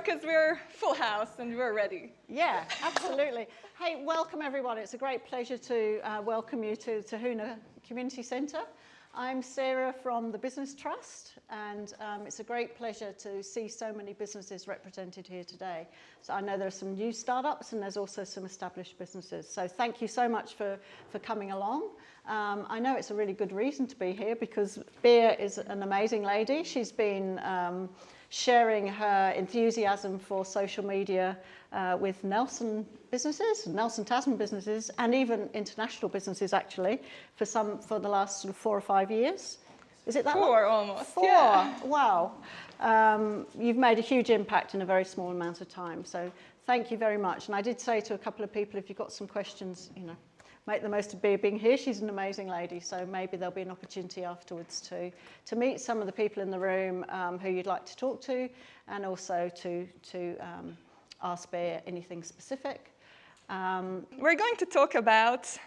because we're full house and we're ready. Yeah, absolutely. Hey, welcome everyone. It's a great pleasure to welcome you to Tahuna Community Centre. I'm Sarah from the Business Trust, and it's a great pleasure to see so many businesses represented here today. So I know there are some new startups and there's also some established businesses. So thank you so much for coming along. I know it's a really good reason to be here because Bea is an amazing lady. She's been sharing her enthusiasm for social media with Nelson Tasman businesses, and even international businesses actually, for the last sort of 4 or 5 years. Is it that 4 long? almost. 4. Yeah. Wow. You've made a huge impact in a very small amount of time. So thank you very much. And I did say to a couple of people, if you've got some questions, make the most of Bea being here. She's an amazing lady, so maybe there'll be an opportunity afterwards to meet some of the people in the room who you'd like to talk to, and also to ask Bea anything specific. We're going to talk about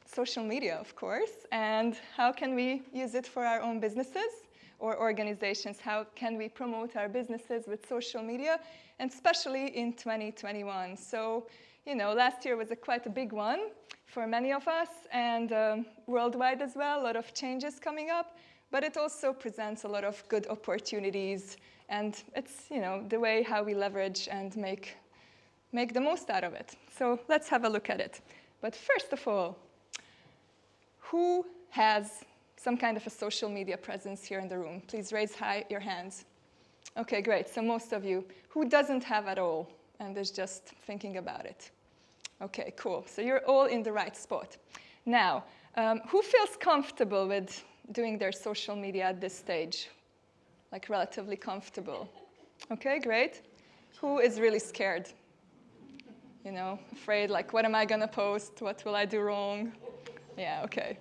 social media, of course, and how can we use it for our own businesses or organizations? How can we promote our businesses with social media, and especially in 2021? So, last year was quite a big one for many of us, and worldwide as well, a lot of changes coming up, but it also presents a lot of good opportunities, and it's, the way how we leverage and make the most out of it. So let's have a look at it. But first of all, who has some kind of a social media presence here in the room? Please raise high your hands. Okay, great. So most of you. Who doesn't have at all and is just thinking about it? Okay, cool. So you're all in the right spot. Now, who feels comfortable with doing their social media at this stage? Like relatively comfortable. Okay, great. Who is really scared? Afraid, like, what am I going to post? What will I do wrong? Yeah, okay.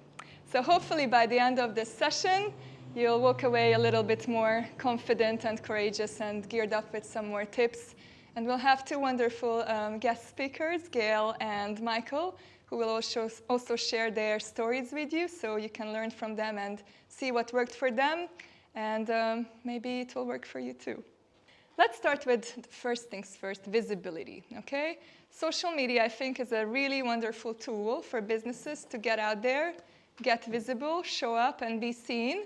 So hopefully by the end of this session, you'll walk away a little bit more confident and courageous and geared up with some more tips. And we'll have 2 wonderful guest speakers, Gail and Michael, who will also share their stories with you, so you can learn from them and see what worked for them, and maybe it will work for you too. Let's start with first things first, visibility, okay? Social media, I think, is a really wonderful tool for businesses to get out there, get visible, show up, and be seen.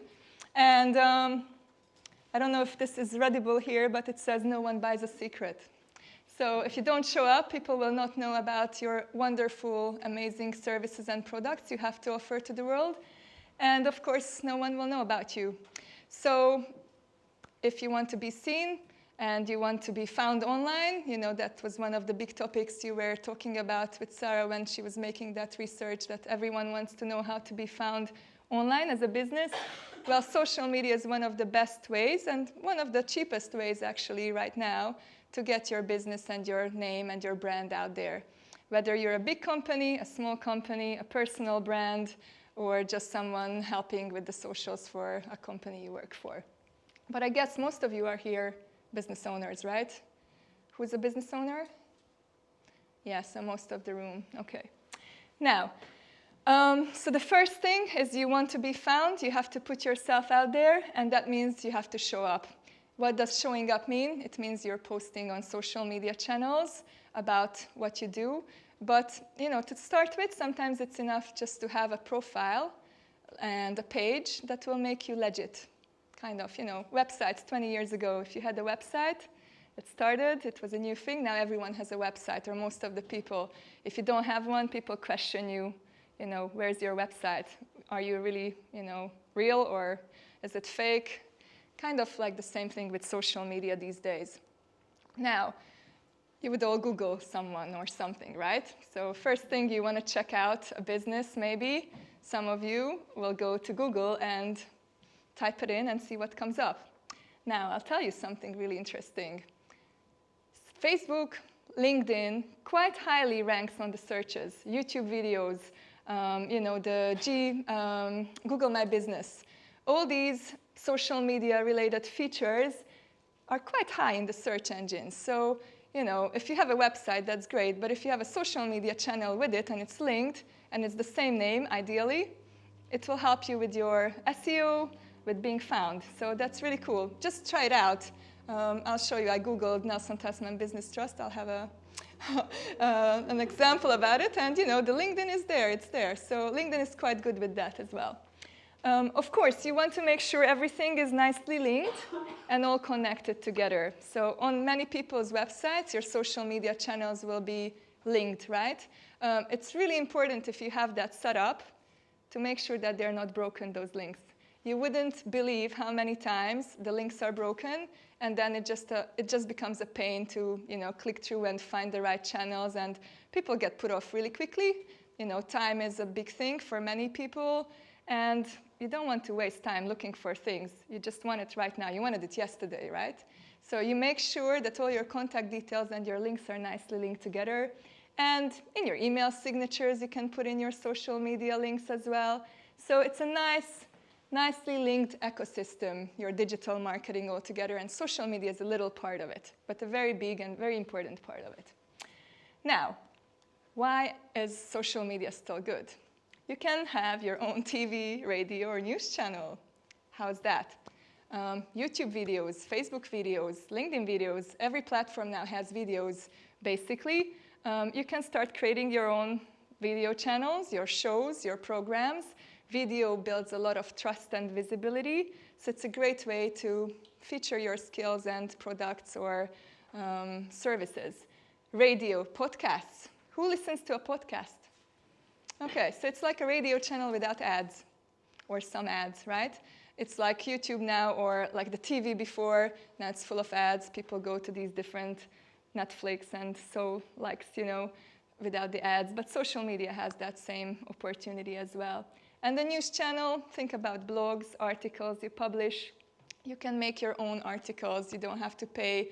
And I don't know if this is readable here, but it says no one buys a secret. So if you don't show up, people will not know about your wonderful, amazing services and products you have to offer to the world. And of course, no one will know about you. So if you want to be seen and you want to be found online, that was one of the big topics you were talking about with Sarah when she was making that research, that everyone wants to know how to be found online as a business. Well, social media is one of the best ways and one of the cheapest ways actually right now to get your business and your name and your brand out there. Whether you're a big company, a small company, a personal brand, or just someone helping with the socials for a company you work for. But I guess most of you are here business owners, right? Who's a business owner? Yeah, so most of the room. Okay. Now, so the first thing is you want to be found. You have to put yourself out there, and that means you have to show up. What does showing up mean? It means you're posting on social media channels about what you do. But, to start with, sometimes it's enough just to have a profile and a page that will make you legit. Kind of, websites 20 years ago, if you had a website, it was a new thing. Now everyone has a website, or most of the people. If you don't have one, people question you, where's your website? Are you really, real, or is it fake? Kind of like the same thing with social media these days. Now, you would all Google someone or something, right? So first thing, you want to check out a business, maybe. Some of you will go to Google and type it in and see what comes up. Now, I'll tell you something really interesting. Facebook, LinkedIn, quite highly ranks on the searches. YouTube videos, Google My Business. All these social media related features are quite high in the search engines. So, if you have a website, that's great. But if you have a social media channel with it and it's linked and it's the same name, ideally, it will help you with your SEO, with being found. So that's really cool. Just try it out. I'll show you. I Googled Nelson Tasman Business Trust. I'll have an example about it. And, the LinkedIn is there. It's there. So LinkedIn is quite good with that as well. Of course, you want to make sure everything is nicely linked and all connected together. So on many people's websites, your social media channels will be linked, right? It's really important if you have that set up to make sure that they're not broken, those links. You wouldn't believe how many times the links are broken, and then it just becomes a pain to click through and find the right channels, and people get put off really quickly. Time is a big thing for many people, and you don't want to waste time looking for things. You just want it right now. You wanted it yesterday, right? So you make sure that all your contact details and your links are nicely linked together. And in your email signatures, you can put in your social media links as well. So it's a nicely linked ecosystem, your digital marketing altogether, and social media is a little part of it, but a very big and very important part of it. Now, why is social media still good? You can have your own TV, radio, or news channel. How's that? YouTube videos, Facebook videos, LinkedIn videos. Every platform now has videos, basically. You can start creating your own video channels, your shows, your programs. Video builds a lot of trust and visibility, so it's a great way to feature your skills and products or services. Radio, podcasts. Who listens to a podcast? Okay, so it's like a radio channel without ads, or some ads, right? It's like YouTube now, or like the TV before. Now it's full of ads. People go to these different Netflix and so likes, without the ads. But social media has that same opportunity as well. And the news channel, think about blogs, articles you publish. You can make your own articles. You don't have to pay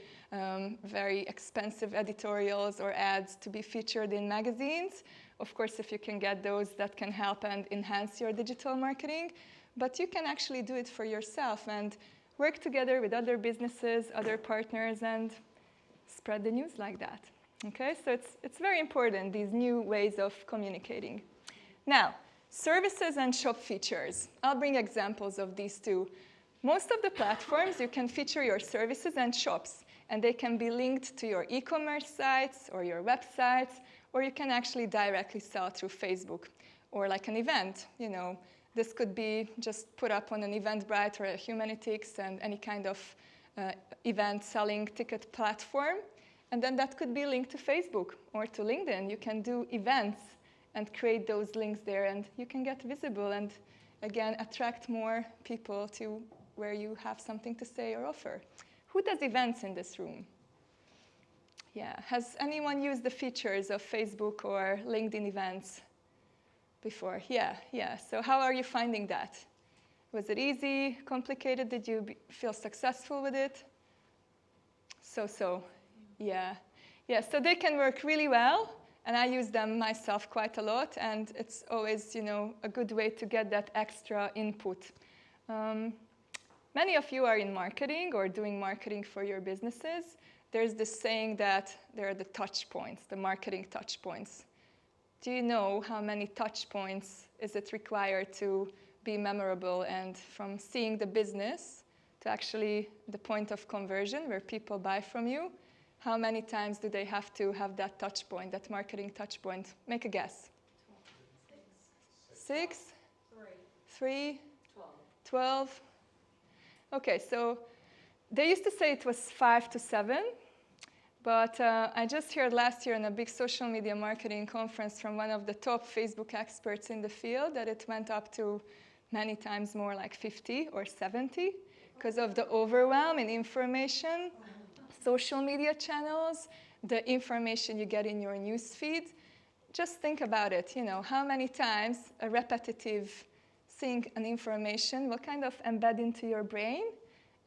very expensive editorials or ads to be featured in magazines. Of course, if you can get those, that can help and enhance your digital marketing. But you can actually do it for yourself and work together with other businesses, other partners, and spread the news like that. Okay, so it's very important, these new ways of communicating. Now, services and shop features. I'll bring examples of these two. Most of the platforms, you can feature your services and shops, and they can be linked to your e-commerce sites or your websites, or you can actually directly sell through Facebook or like an event. This could be just put up on an Eventbrite or a Humanitics and any kind of event selling ticket platform. And then that could be linked to Facebook or to LinkedIn. You can do events and create those links there, and you can get visible and, again, attract more people to where you have something to say or offer. Who does events in this room? Yeah, has anyone used the features of Facebook or LinkedIn events before? Yeah. So how are you finding that? Was it easy, complicated? Did you feel successful with it? So, yeah. So they can work really well, and I use them myself quite a lot, and it's always, a good way to get that extra input. Many of you are in marketing or doing marketing for your businesses. There's this saying that there are the touch points, the marketing touch points. Do you know how many touch points is it required to be memorable, and from seeing the business to actually the point of conversion where people buy from you? How many times do they have to have that touch point, that marketing touch point? Make a guess. 6? 3? 12? Okay, so they used to say it was 5 to 7, but I just heard last year in a big social media marketing conference from one of the top Facebook experts in the field that it went up to many times more, like 50 or 70, because of the overwhelm in information, social media channels, the information you get in your news feed. Just think about it, how many times a repetitive seeing an information will kind of embed into your brain,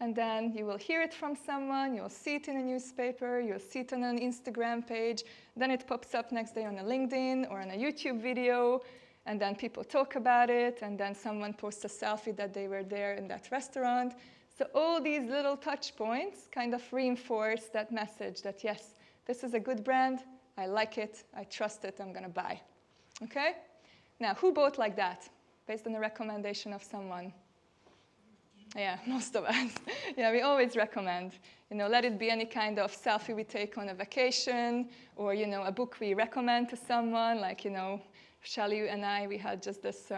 and then you will hear it from someone, you'll see it in a newspaper, you'll see it on an Instagram page, then it pops up next day on a LinkedIn or on a YouTube video, and then people talk about it, and then someone posts a selfie that they were there in that restaurant. So all these little touch points kind of reinforce that message that, yes, this is a good brand, I like it, I trust it, I'm going to buy. Okay? Now, who bought like that, based on a recommendation of someone? Yeah, most of us. Yeah, we always recommend, let it be any kind of selfie we take on a vacation, or, a book we recommend to someone, like, Shelley and I, we had just this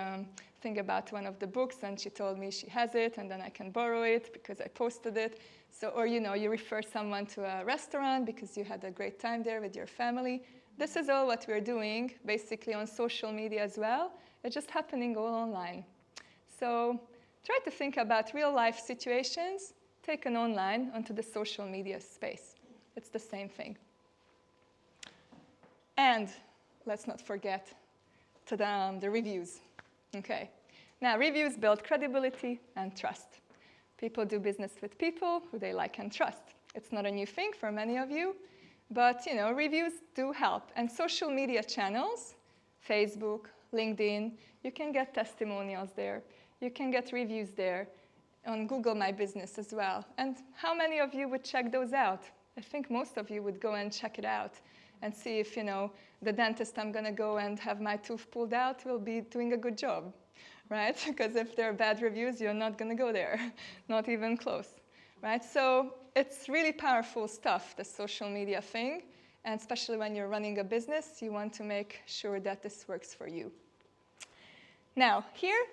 thing about one of the books, and she told me she has it, and then I can borrow it because I posted it. So, or, you refer someone to a restaurant because you had a great time there with your family. This is all what we're doing, basically on social media as well. It's just happening all online. So try to think about real-life situations taken online onto the social media space. It's the same thing. And let's not forget the reviews. Okay. Now, reviews build credibility and trust. People do business with people who they like and trust. It's not a new thing for many of you, but reviews do help. And social media channels, Facebook, LinkedIn, you can get testimonials there. You can get reviews there, on Google My Business as well. And how many of you would check those out? I think most of you would go and check it out and see if, the dentist I'm going to go and have my tooth pulled out will be doing a good job, right? Because if there are bad reviews, you're not going to go there, not even close, right? So it's really powerful stuff, the social media thing. And especially when you're running a business, you want to make sure that this works for you. Now, here,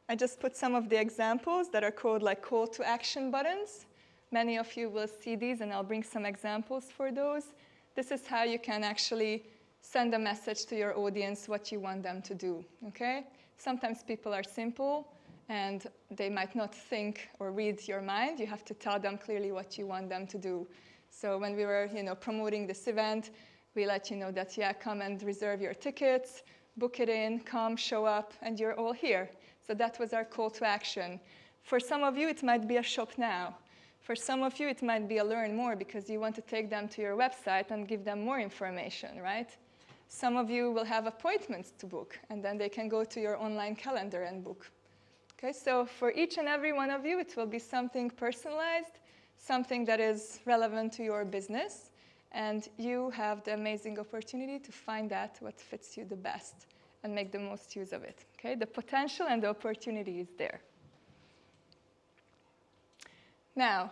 I just put some of the examples that are called like call to action buttons. Many of you will see these, and I'll bring some examples for those. This is how you can actually send a message to your audience what you want them to do, okay? Sometimes people are simple, and they might not think or read your mind. You have to tell them clearly what you want them to do. So when we were, promoting this event, we let you know that, yeah, come and reserve your tickets, book it in, come, show up, and you're all here. So that was our call to action. For some of you, it might be a shop now. For some of you, it might be a learn more because you want to take them to your website and give them more information, right? Some of you will have appointments to book, and then they can go to your online calendar and book. Okay, so for each and every one of you, it will be something personalized, something that is relevant to your business, and you have the amazing opportunity to find out what fits you the best and make the most use of it. Okay, the potential and the opportunity is there. Now,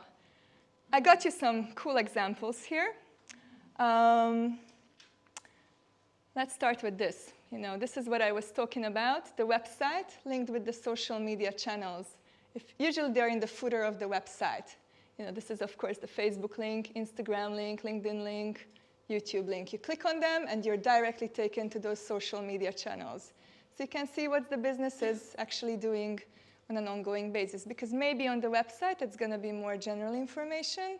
I got you some cool examples here. Let's start with this. This is what I was talking about, the website linked with the social media channels. Usually they're in the footer of the website. This is, of course, the Facebook link, Instagram link, LinkedIn link, YouTube link. You click on them, and you're directly taken to those social media channels. So you can see what the business is actually doing on an ongoing basis. Because maybe on the website, it's going to be more general information.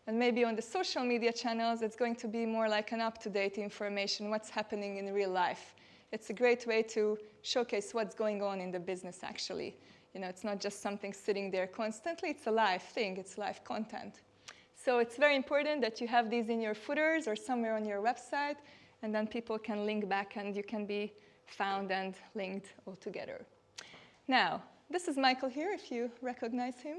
And maybe on the social media channels, it's going to be more like an up-to-date information, what's happening in real life. It's a great way to showcase what's going on in the business, actually. It's not just something sitting there constantly. It's a live thing. It's live content. So it's very important that you have these in your footers or somewhere on your website, and then people can link back, and you can be found and linked all together. Now, this is Michael here, if you recognize him.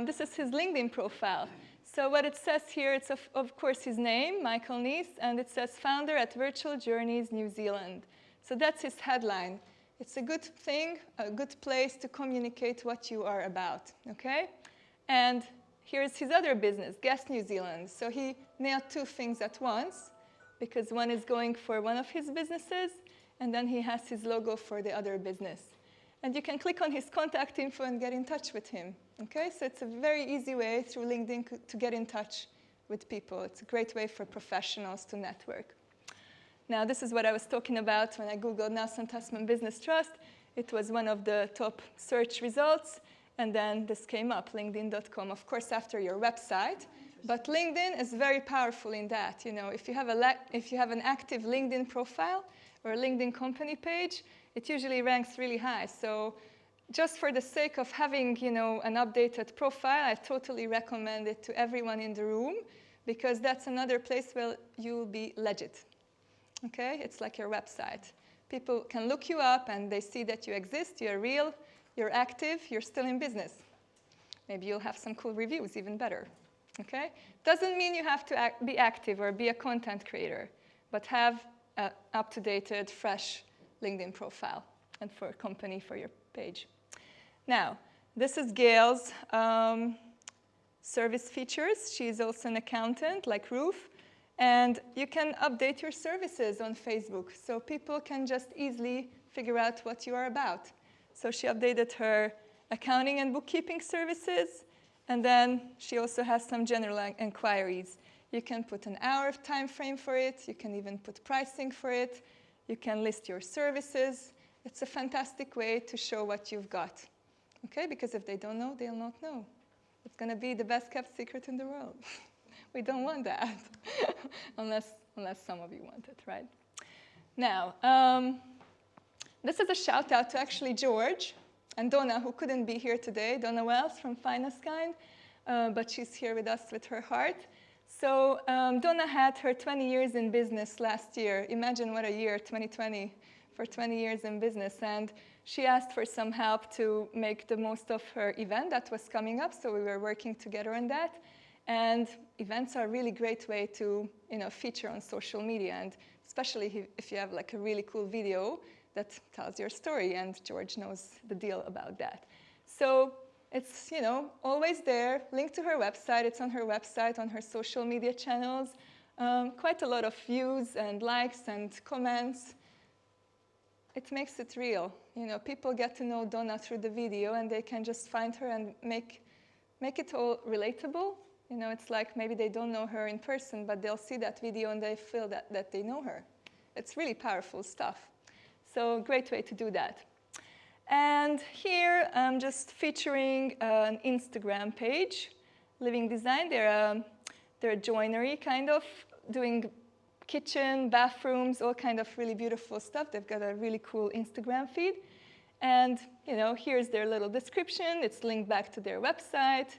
This is his LinkedIn profile. So what it says here, it's of course his name, Michael Nees, and it says founder at Virtual Journeys New Zealand. So that's his headline. It's a good thing, a good place to communicate what you are about, okay? And here's his other business, Guest New Zealand. So he nailed two things at once, because one is going for one of his businesses, and then he has his logo for the other business. And you can click on his contact info and get in touch with him. Okay, so it's a very easy way through LinkedIn to get in touch with people. It's a great way for professionals to network. Now, this is what I was talking about when I Googled Nelson Tasman Business Trust. It was one of the top search results, and then this came up, linkedin.com, of course, after your website. But LinkedIn is very powerful in that. If you have an active LinkedIn profile or a LinkedIn company page, it usually ranks really high. So just for the sake of having, an updated profile, I totally recommend it to everyone in the room, because that's another place where you'll be legit. Okay? It's like your website. People can look you up, and they see that you exist, you're real, you're active, you're still in business. Maybe you'll have some cool reviews, even better. Okay? Doesn't mean you have to be active or be a content creator, but have an up-to-date, fresh LinkedIn profile and for a company, for your page. Now, This is Gail's service features. She's also an accountant, like Ruth. And you can update your services on Facebook, so people can just easily figure out what you are about. So she updated her accounting and bookkeeping services, and then she also has some general inquiries. You can put an hour of time frame for it. You can even put pricing for it. You can list your services. It's a fantastic way to show what you've got, okay? Because if they don't know, they'll not know. It's going to be the best kept secret in the world. We don't want that, unless some of you want it, right? Now, this is a shout out to actually George and Donna, who couldn't be here today, Donna Wells from Finest Kind, but she's here with us with her heart. So Donna had her 20 years in business last year. Imagine what a year, 2020, for 20 years in business. And she asked for some help to make the most of her event that was coming up, so we were working together on that. And events are a really great way to feature on social media, and especially if you have like a really cool video that tells your story, and George knows the deal about that. So it's always there, linked to her website. It's on her website, on her social media channels. Quite a lot of views and likes and comments. It makes it real. People get to know Donna through the video, and they can just find her and make it all relatable. It's like maybe they don't know her in person, but they'll see that video and they feel that they know her. It's really powerful stuff. So great way to do that. And here I'm just featuring an Instagram page, Living Design. They're a joinery kind of, doing kitchen, bathrooms, all kind of really beautiful stuff. They've got a really cool Instagram feed. And here's their little description. It's linked back to their website.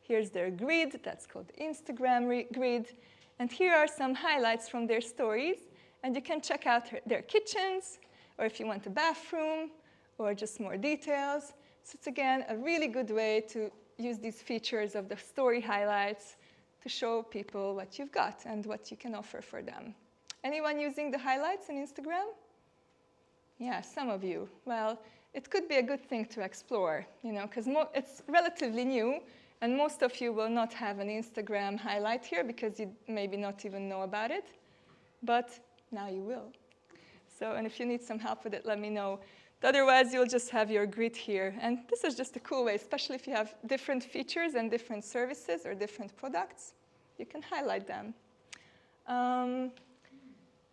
Here's their grid. That's called Instagram grid. And here are some highlights from their stories. And you can check out their kitchens, or if you want a bathroom, or just more details. So it's, again, a really good way to use these features of the story highlights to show people what you've got and what you can offer for them. Anyone using the highlights on Instagram? Yeah, some of you. Well, it could be a good thing to explore, because it's relatively new, and most of you will not have an Instagram highlight here because you maybe not even know about it, but now you will. So, and if you need some help with it, let me know. Otherwise, you'll just have your grid here. And this is just a cool way, especially if you have different features and different services or different products. You can highlight them.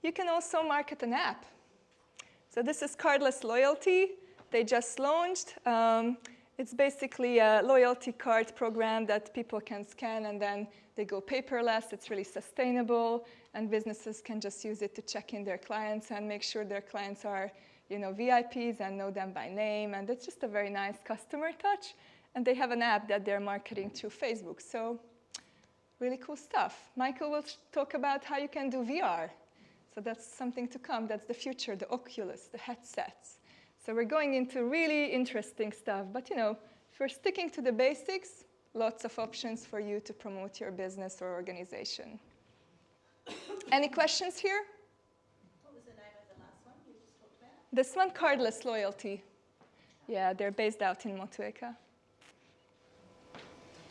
You can also market an app. So this is Cardless Loyalty. They just launched. It's basically a loyalty card program that people can scan, and then they go paperless. It's really sustainable, and businesses can just use it to check in their clients and make sure their clients are VIPs and know them by name. And it's just a very nice customer touch. And they have an app that they're marketing through Facebook. So really cool stuff. Michael will talk about how you can do VR. So that's something to come. That's the future, the Oculus, the headsets. So we're going into really interesting stuff. But if we're sticking to the basics, lots of options for you to promote your business or organization. Any questions here? What was the name of the last one you just talked about? This one, Cardless Loyalty. Yeah, they're based out in Motueka.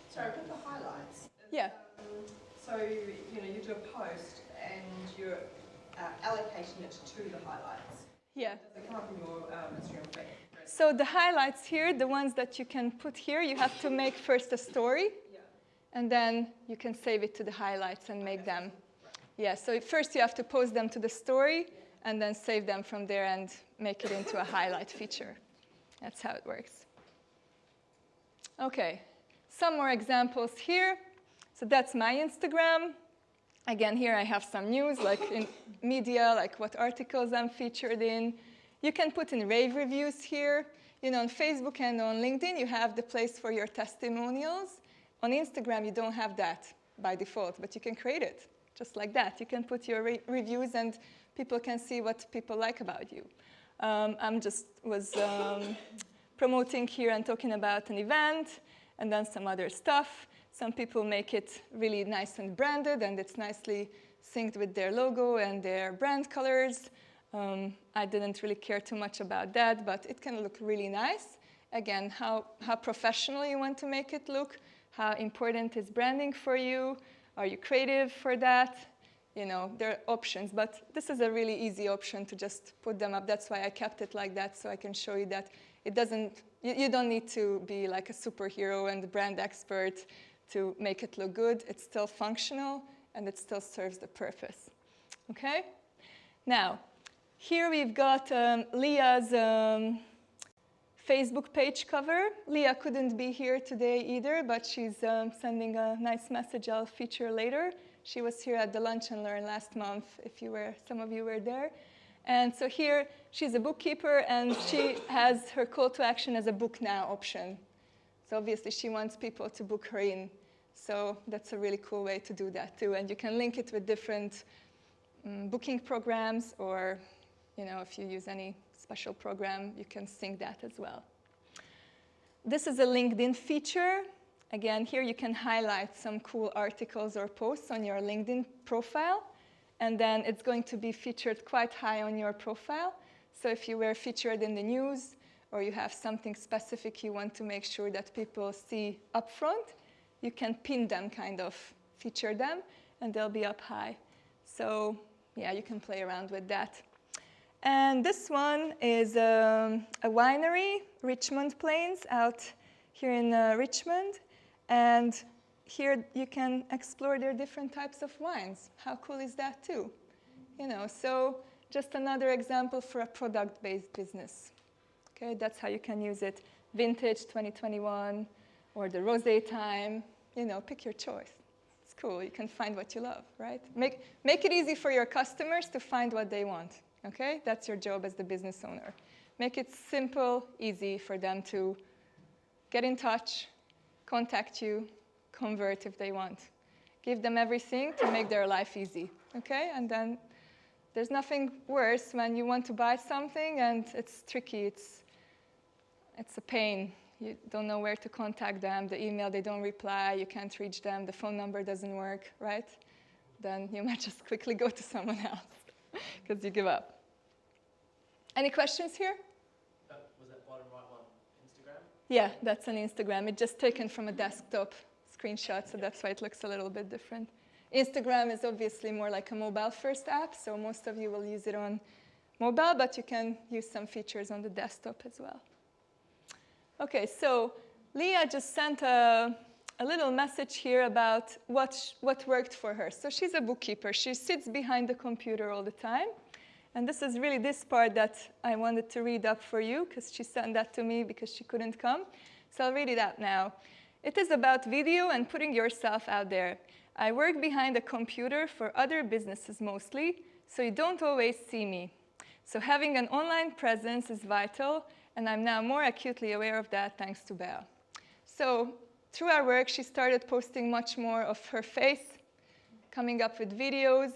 Sorry, with the highlights. Yeah. So, you do a post and you're allocating it to the highlights. Yeah. Does it come up in your Instagram feed? So the highlights here, the ones that you can put here, you have to make first a story, and then you can save it to the highlights and make them. Yeah, so first you have to post them to the story, and then save them from there and make it into a highlight feature. That's how it works. Okay, some more examples here. So that's my Instagram. Again, here I have some news, like in media, like what articles I'm featured in. You can put in rave reviews here. On Facebook and on LinkedIn, you have the place for your testimonials. On Instagram, you don't have that by default, but you can create it just like that. You can put your reviews, and people can see what people like about you. I'm just promoting here and talking about an event, and then some other stuff. Some people make it really nice and branded, and it's nicely synced with their logo and their brand colors. I didn't really care too much about that, but it can look really nice. Again, how professional you want to make it look, how important is branding for you, are you creative for that? You know, there are options, but this is a really easy option to just put them up. That's why I kept it like that, so I can show you that it doesn't, you don't need to be like a superhero and a brand expert to make it look good. It's still functional, and it still serves the purpose. Okay? Now, here we've got Leah's Facebook page cover. Leah couldn't be here today either, but she's sending a nice message I'll feature later. She was here at the Lunch and Learn last month, if you were, some of you were there. And so here, she's a bookkeeper, and she has her call to action as a book now option. So obviously, she wants people to book her in. So that's a really cool way to do that too. And you can link it with different booking programs, or you know, if you use any special program, you can sync that as well. This is a LinkedIn feature. Again, here you can highlight some cool articles or posts on your LinkedIn profile, and then it's going to be featured quite high on your profile. So if you were featured in the news, or you have something specific you want to make sure that people see up front, you can pin them, kind of feature them, and they'll be up high. So yeah, you can play around with that. And this one is a winery, Richmond Plains, out here in Richmond. And here you can explore their different types of wines. How cool is that too? You know, so just another example for a product-based business. Okay, that's how you can use it. Vintage 2021, or the rosé time. You know, pick your choice. It's cool. You can find what you love, right? Make it easy for your customers to find what they want. Okay, that's your job as the business owner. Make it simple, easy for them to get in touch, contact you, convert if they want. Give them everything to make their life easy, okay? And then there's nothing worse when you want to buy something and it's tricky, it's a pain. You don't know where to contact them, the email, they don't reply, you can't reach them, the phone number doesn't work, right? Then you might just quickly go to someone else because you give up. Any questions here? Was that bottom right one Instagram? Yeah, that's an Instagram. It's just taken from a desktop screenshot, so that's why it looks a little bit different. Instagram is obviously more like a mobile-first app, so most of you will use it on mobile, but you can use some features on the desktop as well. Okay, so Leah just sent a little message here about what worked for her. So she's a bookkeeper. She sits behind the computer all the time. And this is really this part that I wanted to read up for you, because she sent that to me because she couldn't come. So I'll read it out now. It is about video and putting yourself out there. I work behind a computer for other businesses mostly, so you don't always see me. So having an online presence is vital, and I'm now more acutely aware of that thanks to Bea. So through our work, she started posting much more of her face, coming up with videos.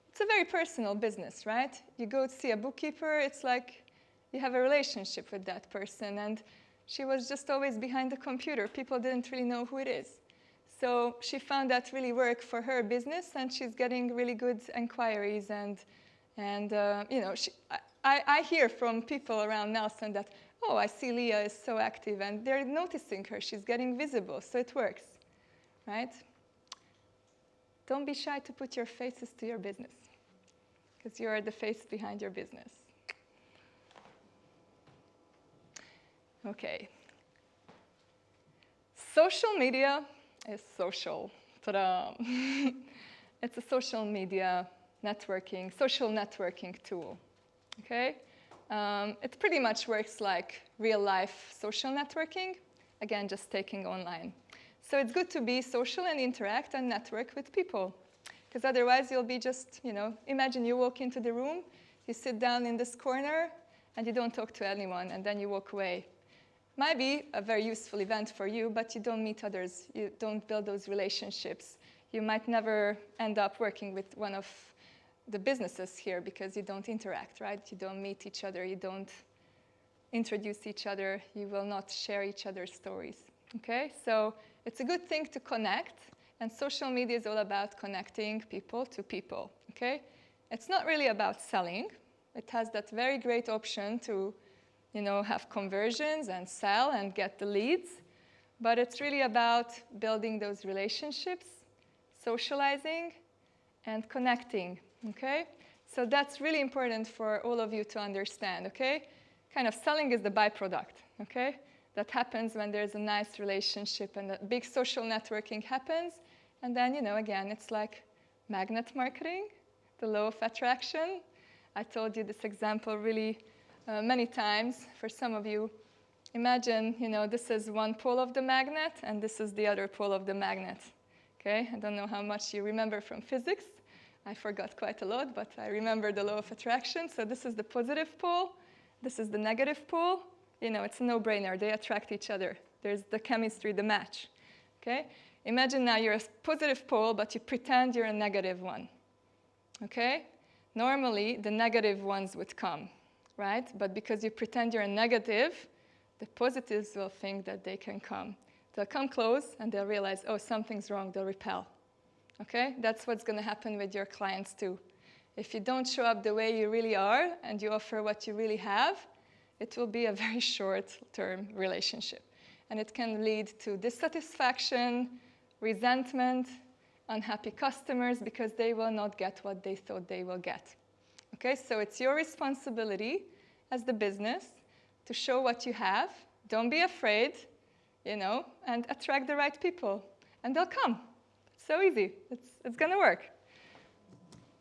It's a very personal business, right? You go to see a bookkeeper, it's like you have a relationship with that person, and she was just always behind the computer. People didn't really know who it is. So she found that really worked for her business, and she's getting really good inquiries. And you know, I hear from people around Nelson that, oh, I see Leah is so active, and they're noticing her. She's getting visible, so it works, right? Don't be shy to put your faces to your business, because you are the face behind your business. Okay. Social media is social. Ta-da! It's a social media networking, social networking tool. Okay? It pretty much works like real-life social networking, again, just taking online. So it's good to be social and interact and network with people, because otherwise you'll be just, you know, imagine you walk into the room, you sit down in this corner, and you don't talk to anyone, and then you walk away. Might be a very useful event for you, but you don't meet others. You don't build those relationships. You might never end up working with one of the businesses here because you don't interact, right? You don't meet each other. You don't introduce each other. You will not share each other's stories, okay? So it's a good thing to connect, and social media is all about connecting people to people, okay? It's not really about selling. It has that very great option to have conversions and sell and get the leads. But it's really about building those relationships, socializing, and connecting, okay? So that's really important for all of you to understand, okay? Kind of selling is the byproduct, okay? That happens when there's a nice relationship and a big social networking happens. And then, again, it's like magnet marketing, the law of attraction. I told you this example really many times for some of you. Imagine, this is one pole of the magnet, and this is the other pole of the magnet, okay? I don't know how much you remember from physics. I forgot quite a lot, but I remember the law of attraction. So this is the positive pole. This is the negative pole. It's a no-brainer. They attract each other. There's the chemistry, the match, okay? Imagine now you're a positive pole, but you pretend you're a negative one, okay? Normally, the negative ones would come, right? But because you pretend you're a negative, the positives will think that they can come. They'll come close, and they'll realize, oh, something's wrong. They'll repel, okay? That's what's going to happen with your clients, too. If you don't show up the way you really are, and you offer what you really have, it will be a very short-term relationship. And it can lead to dissatisfaction, resentment, unhappy customers, because they will not get what they thought they will get. Okay, so it's your responsibility as the business to show what you have. Don't be afraid, and attract the right people. And they'll come. It's so easy. It's going to work.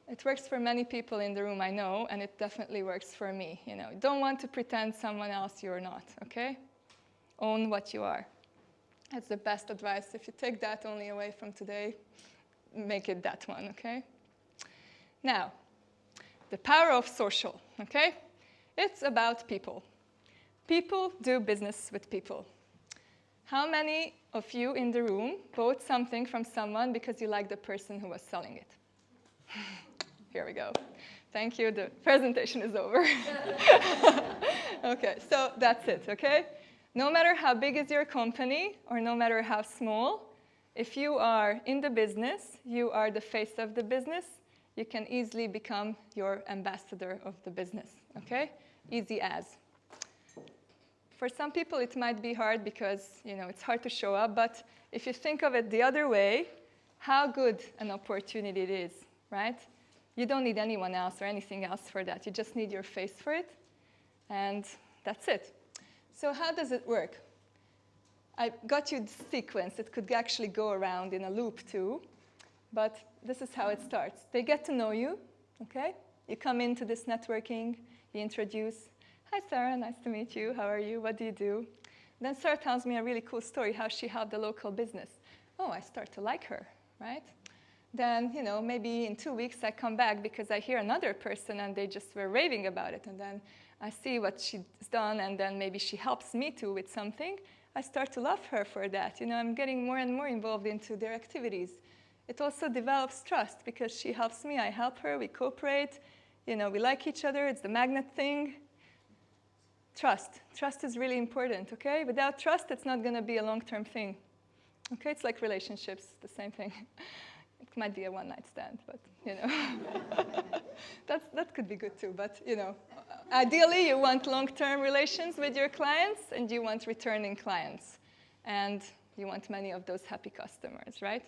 It works for many people in the room, I know, and it definitely works for me. Don't want to pretend someone else you're not, okay? Own what you are. That's the best advice. If you take that only away from today, make it that one, okay? Now, the power of social, okay? It's about people. People do business with people. How many of you in the room bought something from someone because you liked the person who was selling it? Here we go. Thank you. The presentation is over. Okay, so that's it, okay? No matter how big is your company or no matter how small, if you are in the business, you are the face of the business, you can easily become your ambassador of the business, okay? Easy as. For some people, it might be hard because, it's hard to show up, but if you think of it the other way, how good an opportunity it is, right? You don't need anyone else or anything else for that. You just need your face for it, and that's it. So how does it work? I got you the sequence. It could actually go around in a loop, too, but this is how it starts. They get to know you, okay? You come into this networking, you introduce, hi, Sarah, nice to meet you. How are you? What do you do? Then Sarah tells me a really cool story, how she helped a local business. Oh, I start to like her, right? Then, maybe in 2 weeks I come back because I hear another person and they just were raving about it. And then I see what she's done, and then maybe she helps me too with something. I start to love her for that. I'm getting more and more involved into their activities. It also develops trust because she helps me, I help her, we cooperate. We like each other, it's the magnet thing. Trust. Trust is really important, okay? Without trust, it's not going to be a long-term thing. Okay, it's like relationships, the same thing. It might be a one-night stand, but, that could be good too. But, ideally, you want long-term relations with your clients, and you want returning clients. And you want many of those happy customers, right?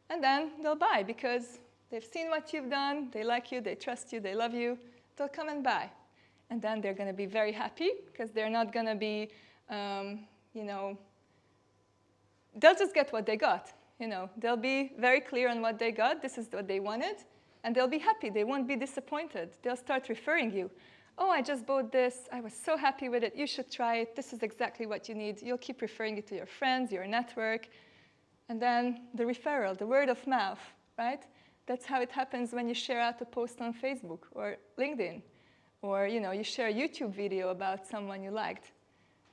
And then they'll buy because they've seen what you've done, they like you, they trust you, they love you. They'll come and buy. And then they're going to be very happy because they're not going to be, they'll just get what they got. They'll be very clear on what they got. This is what they wanted. And they'll be happy. They won't be disappointed. They'll start referring you. Oh, I just bought this. I was so happy with it. You should try it. This is exactly what you need. You'll keep referring it to your friends, your network. And then the referral, the word of mouth, right? That's how it happens when you share out a post on Facebook or LinkedIn. Or, you share a YouTube video about someone you liked.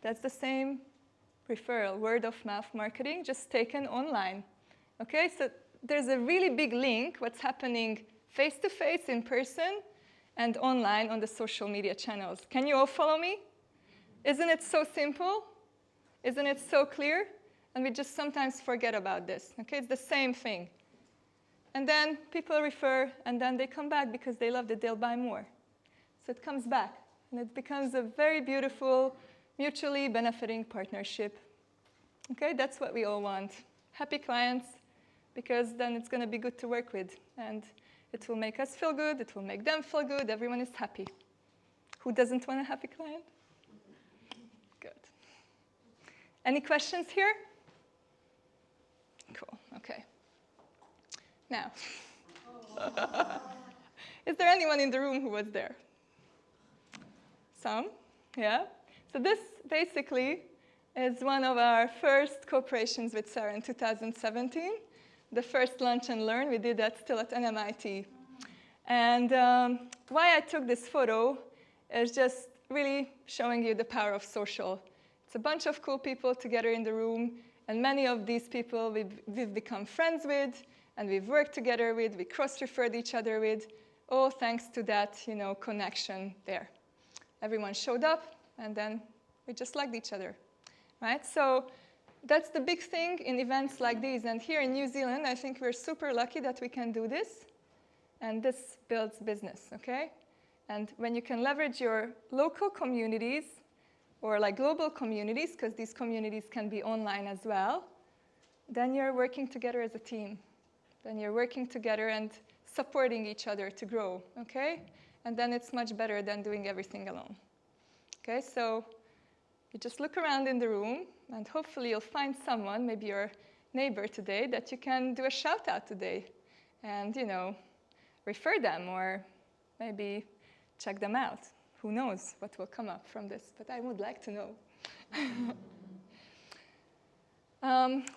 That's the same referral, word of mouth marketing, just taken online. Okay, so there's a really big link, what's happening face-to-face in person and online on the social media channels. Can you all follow me? Isn't it so simple? Isn't it so clear? And we just sometimes forget about this. Okay, it's the same thing. And then people refer, and then they come back because they love it, they'll buy more. So it comes back. And it becomes a very beautiful, mutually benefiting partnership. Okay, that's what we all want. Happy clients, because then it's going to be good to work with. And it will make us feel good. It will make them feel good. Everyone is happy. Who doesn't want a happy client? Good. Any questions here? Cool. Okay. Now, is there anyone in the room who was there? Some? Yeah? So this basically is one of our first cooperations with Sarah in 2017. The first Lunch and Learn, we did that still at NMIT. And why I took this photo is just really showing you the power of social. It's a bunch of cool people together in the room, and many of these people we've become friends with, and we've worked together with, we cross-referred each other with, all thanks to that, connection there. Everyone showed up, and then we just liked each other, right? So that's the big thing in events like these. And here in New Zealand, I think we're super lucky that we can do this. And this builds business, okay? And when you can leverage your local communities or like global communities, because these communities can be online as well, then you're working together as a team. Then you're working together and supporting each other to grow, okay? And then it's much better than doing everything alone. Okay, so you just look around in the room, and hopefully you'll find someone, maybe your neighbor today, that you can do a shout out today. And, refer them or maybe check them out. Who knows what will come up from this, but I would like to know.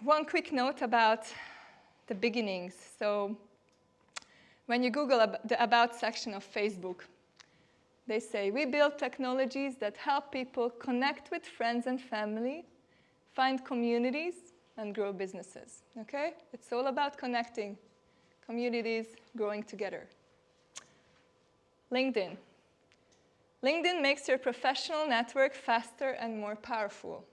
One quick note about the beginnings. So when you Google the About section of Facebook, they say, we build technologies that help people connect with friends and family, find communities, and grow businesses, okay? It's all about connecting communities, growing together. LinkedIn. LinkedIn makes your professional network faster and more powerful.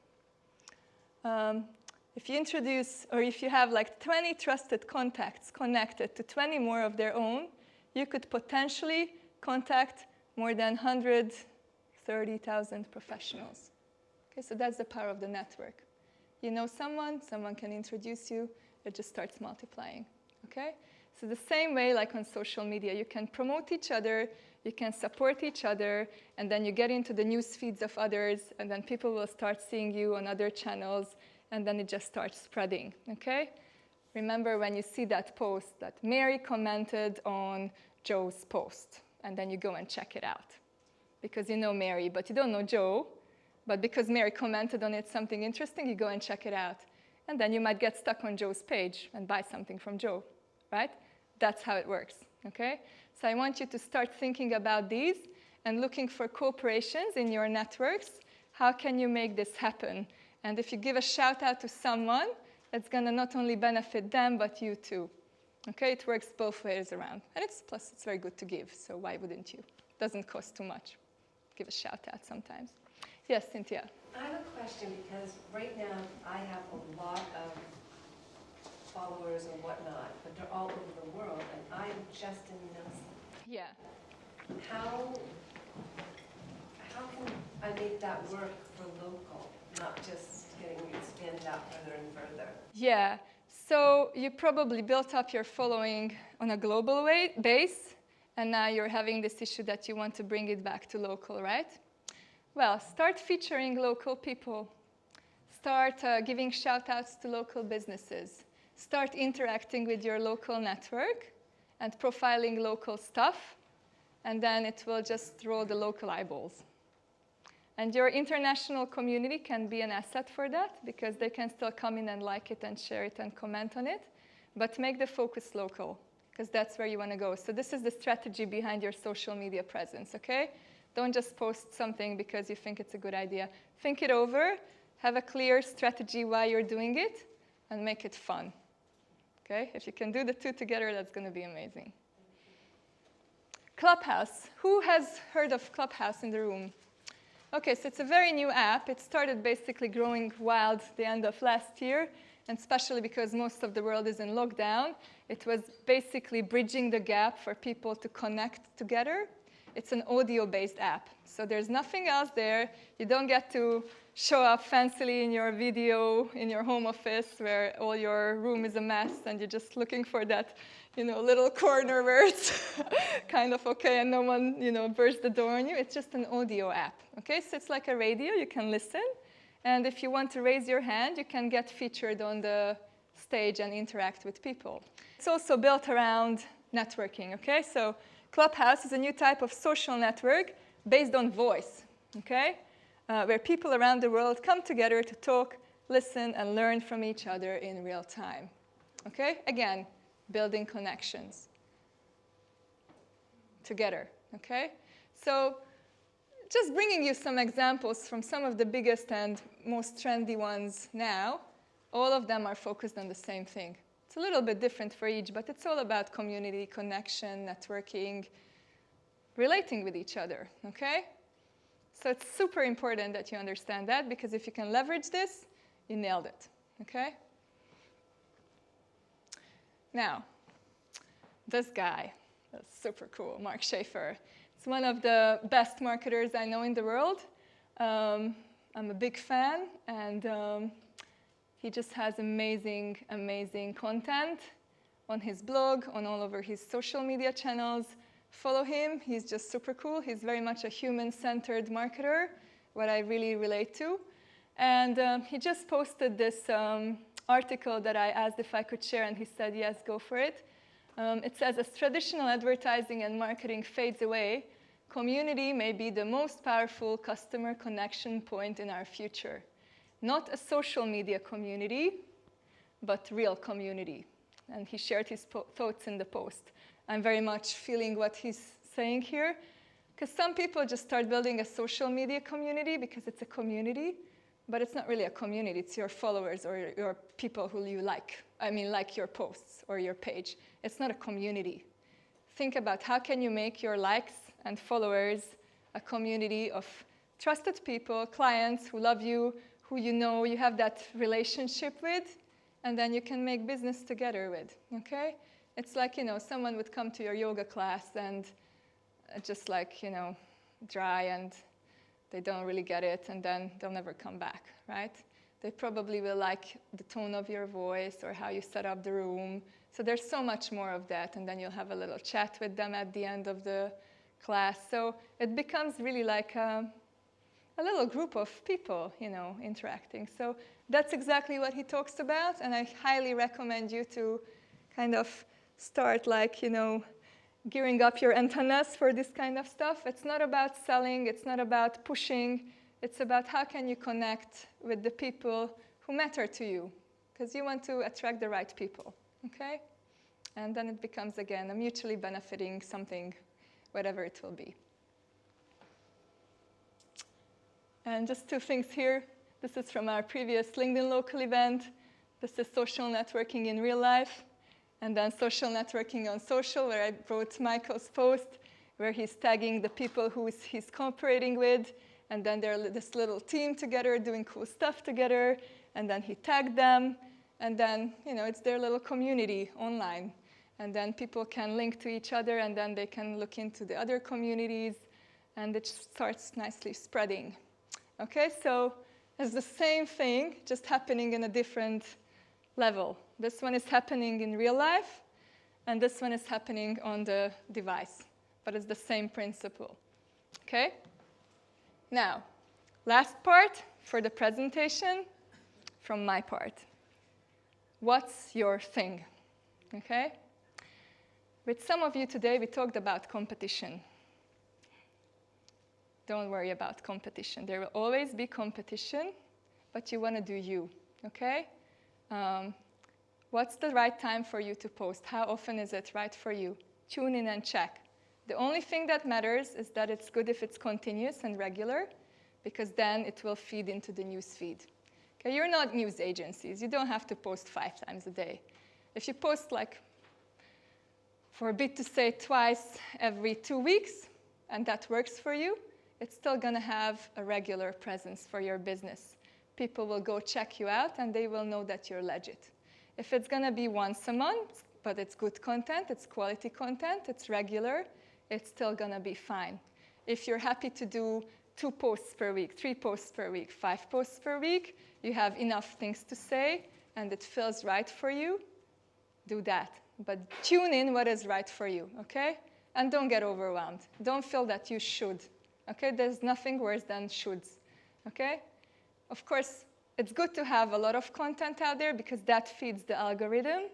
If you introduce, or if you have like 20 trusted contacts connected to 20 more of their own, you could potentially contact more than 130,000 professionals. Okay, so that's the power of the network. You know someone can introduce you, it just starts multiplying, okay? So the same way, like on social media, you can promote each other, you can support each other, and then you get into the news feeds of others, and then people will start seeing you on other channels, and then it just starts spreading, okay? Remember when you see that post that Mary commented on Joe's post, and then you go and check it out. Because you know Mary, but you don't know Joe, but because Mary commented on it something interesting, you go and check it out. And then you might get stuck on Joe's page and buy something from Joe, right? That's how it works, okay? So I want you to start thinking about these and looking for cooperations in your networks. How can you make this happen? And if you give a shout out to someone, it's going to not only benefit them, but you too. Okay, it works both ways around. And plus it's very good to give, so why wouldn't you? It doesn't cost too much. Give a shout out sometimes. Yes, Cynthia. I have a question because right now I have a lot of followers and whatnot, but they're all over the world, and I'm just in Nelson. Yeah. How can I make that work for local, not just getting expanded out further and further? Yeah. So you probably built up your following on a global base, and now you're having this issue that you want to bring it back to local, right? Well, start featuring local people. Start giving shout-outs to local businesses. Start interacting with your local network and profiling local stuff, and then it will just roll the local eyeballs. And your international community can be an asset for that because they can still come in and like it and share it and comment on it, but make the focus local because that's where you want to go. So this is the strategy behind your social media presence, okay? Don't just post something because you think it's a good idea. Think it over, have a clear strategy why you're doing it, and make it fun, okay? If you can do the two together, that's going to be amazing. Clubhouse. Who has heard of Clubhouse in the room? Okay, so it's a very new app. It started basically growing wild the end of last year, and especially because most of the world is in lockdown. It was basically bridging the gap for people to connect together. it's an audio-based app. So there's nothing else there. You don't get to show up fancily in your video in your home office where all your room is a mess and you're just looking for that, little corner where it's kind of okay and no one, bursts the door on you. It's just an audio app, okay? So it's like a radio. You can listen. And if you want to raise your hand, you can get featured on the stage and interact with people. It's also built around networking, okay? So Clubhouse is a new type of social network based on voice, okay? Where people around the world come together to talk, listen, and learn from each other in real time, okay? Again, building connections together, okay? So just bringing you some examples from some of the biggest and most trendy ones now. All of them are focused on the same thing. It's a little bit different for each, but it's all about community, connection, networking, relating with each other, okay? So it's super important that you understand that, because if you can leverage this, you nailed it, okay? Now, this guy, that's super cool, Mark Schaefer. It's one of the best marketers I know in the world. I'm a big fan, and he just has amazing, amazing content on his blog, on all over his social media channels. Follow him. He's just super cool. He's very much a human-centered marketer, what I really relate to. And he just posted this article that I asked if I could share, and he said, yes, go for it. It says, as traditional advertising and marketing fades away, community may be the most powerful customer connection point in our future. Not a social media community, but real community. And he shared his thoughts in the post. I'm very much feeling what he's saying here, because some people just start building a social media community because it's a community, but it's not really a community. It's your followers or your people who you like. I mean, like your posts or your page. It's not a community. Think about how can you make your likes and followers a community of trusted people, clients who love you, who you have that relationship with, and then you can make business together with, okay? It's like, someone would come to your yoga class and just like, dry and they don't really get it, and then they'll never come back, right? They probably will like the tone of your voice or how you set up the room. So there's so much more of that, and then you'll have a little chat with them at the end of the class. So it becomes really like a little group of people, interacting. So that's exactly what he talks about, and I highly recommend you to kind of start gearing up your antennas for this kind of stuff. It's not about selling, it's not about pushing, it's about how can you connect with the people who matter to you, because you want to attract the right people, okay? And then it becomes, again, a mutually benefiting something, whatever it will be. And just two things here. This is from our previous LinkedIn local event. This is social networking in real life. And then social networking on social, where I wrote Michael's post, where he's tagging the people who he's cooperating with. And then they're this little team together doing cool stuff together. And then he tagged them. And then, it's their little community online. And then people can link to each other, and then they can look into the other communities. And it starts nicely spreading. Okay, so it's the same thing, just happening in a different level. This one is happening in real life, and this one is happening on the device. But it's the same principle. Okay? Now, last part for the presentation from my part. What's your thing? Okay? With some of you today, we talked about competition. Don't worry about competition. There will always be competition, but you want to do you, okay? What's the right time for you to post? How often is it right for you? Tune in and check. The only thing that matters is that it's good if it's continuous and regular, because then it will feed into the news feed. Okay, you're not news agencies. You don't have to post 5 times a day. If you post for a bit to say twice every 2 weeks, and that works for you, it's still going to have a regular presence for your business. People will go check you out, and they will know that you're legit. If it's going to be once a month, but it's good content, it's quality content, it's regular, it's still going to be fine. If you're happy to do 2 posts per week, 3 posts per week, 5 posts per week, you have enough things to say, and it feels right for you, do that. But tune in what is right for you, okay? And don't get overwhelmed. Don't feel that you should, okay? There's nothing worse than shoulds, okay? Of course, it's good to have a lot of content out there because that feeds the algorithm,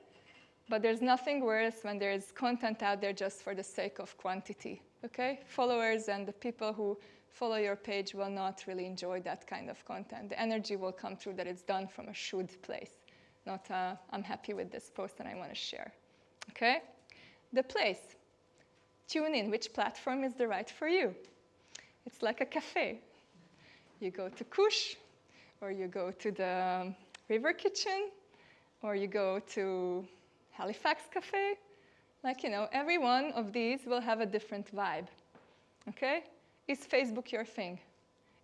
but there's nothing worse when there's content out there just for the sake of quantity, okay? Followers and the people who follow your page will not really enjoy that kind of content. The energy will come through that it's done from a should place, not I'm happy with this post and I want to share, okay? The place. Tune in which platform is the right for you. It's like a cafe. You go to Kush, or you go to the River Kitchen, or you go to Halifax Cafe. Like, you know, every one of these will have a different vibe, okay? Is Facebook your thing?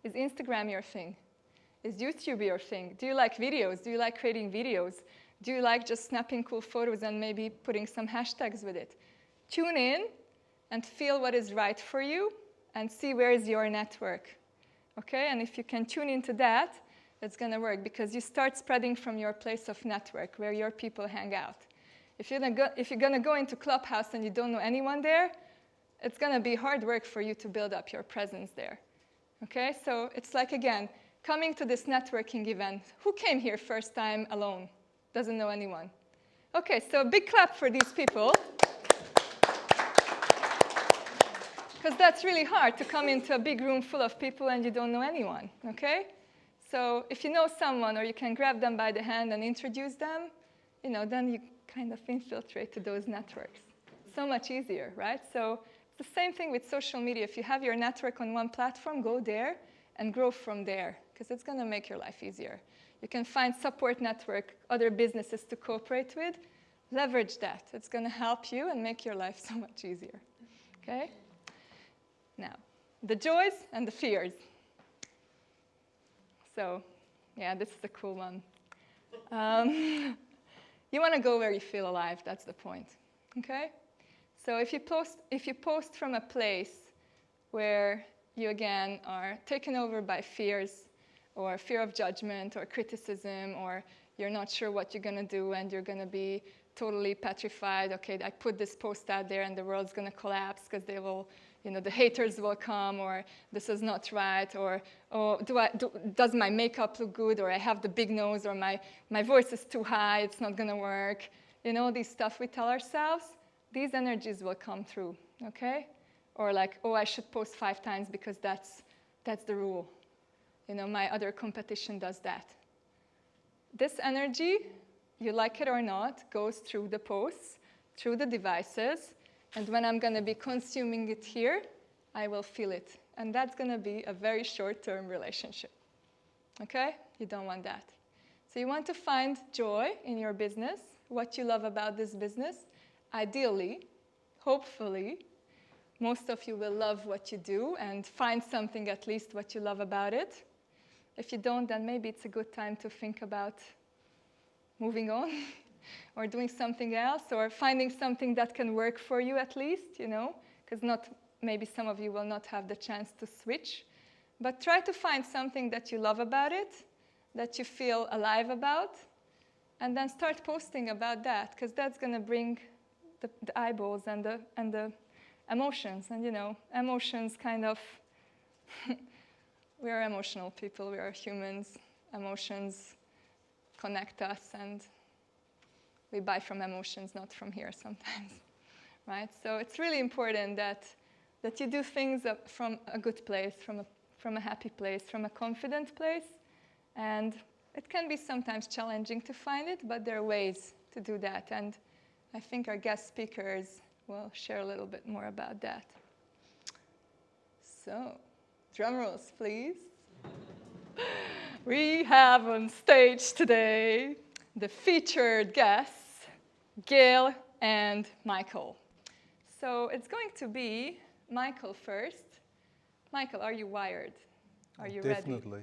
Is Instagram your thing? Is YouTube your thing? Do you like videos? Do you like creating videos? Do you like just snapping cool photos and maybe putting some hashtags with it? Tune in and feel what is right for you and see where is your network, okay? And if you can tune into that, it's going to work because you start spreading from your place of network where your people hang out. If you're going to go into Clubhouse and you don't know anyone there, it's going to be hard work for you to build up your presence there, okay? So it's like, again, coming to this networking event. Who came here first time alone? Doesn't know anyone. Okay, so big clap for these people. Because that's really hard to come into a big room full of people and you don't know anyone, okay? So if you know someone or you can grab them by the hand and introduce them, you know, then you kind of infiltrate to those networks. So much easier, right? So it's the same thing with social media. If you have your network on one platform, go there and grow from there because it's going to make your life easier. You can find support network, other businesses to cooperate with. Leverage that. It's going to help you and make your life so much easier, okay? Now, the joys and the fears. So, yeah, this is a cool one. You want to go where you feel alive. That's the point, okay? So if you post from a place where you, again, are taken over by fears or fear of judgment or criticism or you're not sure what you're going to do and you're going to be totally petrified, okay, I put this post out there and the world's going to collapse because they will, you know, the haters will come, or this is not right, or does my makeup look good, or I have the big nose, or my voice is too high, it's not going to work. You know, these stuff we tell ourselves, these energies will come through, okay? Or like, oh, I should post 5 times because that's the rule. You know, my other competition does that. This energy, you like it or not, goes through the posts, through the devices, and when I'm going to be consuming it here, I will feel it. And that's going to be a very short-term relationship, okay? You don't want that. So you want to find joy in your business, what you love about this business. Ideally, hopefully, most of you will love what you do and find something at least what you love about it. If you don't, then maybe it's a good time to think about moving on or doing something else or finding something that can work for you at least, you know, because maybe some of you will not have the chance to switch. But try to find something that you love about it, that you feel alive about, and then start posting about that, because that's going to bring the eyeballs and the emotions. And, you know, emotions kind of, we are emotional people, we are humans. Emotions connect us, and we buy from emotions, not from here sometimes, right? So it's really important that you do things from a good place, from a happy place, from a confident place. And it can be sometimes challenging to find it, but there are ways to do that. And I think our guest speakers will share a little bit more about that. So, drum rolls, please. We have on stage today the featured guests, Gail and Michael. So it's going to be Michael first. Michael, are you wired? Are you ready? Definitely.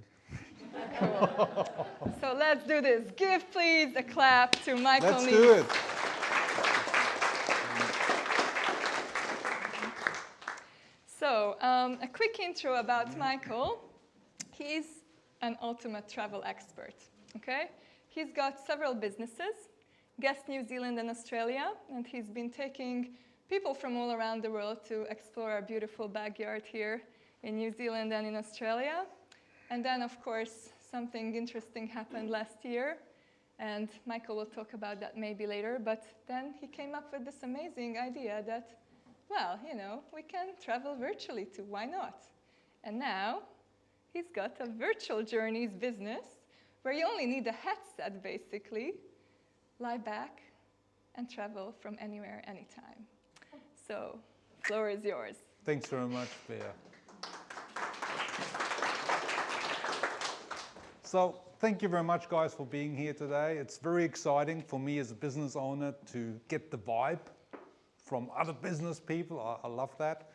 Cool. So let's do this. Give, please, a clap to Michael. Let's Nees. do it. quick intro about Michael. He's an ultimate travel expert, okay? He's got several businesses, Guest New Zealand and Australia, and he's been taking people from all around the world to explore our beautiful backyard here in New Zealand and in Australia. And then, of course, something interesting happened last year, and Michael will talk about that maybe later, but then he came up with this amazing idea that, well, you know, we can travel virtually too, why not? And now, he's got a virtual journeys business where you only need a headset, basically, lie back, and travel from anywhere, anytime. So, floor is yours. Thanks very much, Bea. So, thank you very much, guys, for being here today. It's very exciting for me as a business owner to get the vibe from other business people. I love that.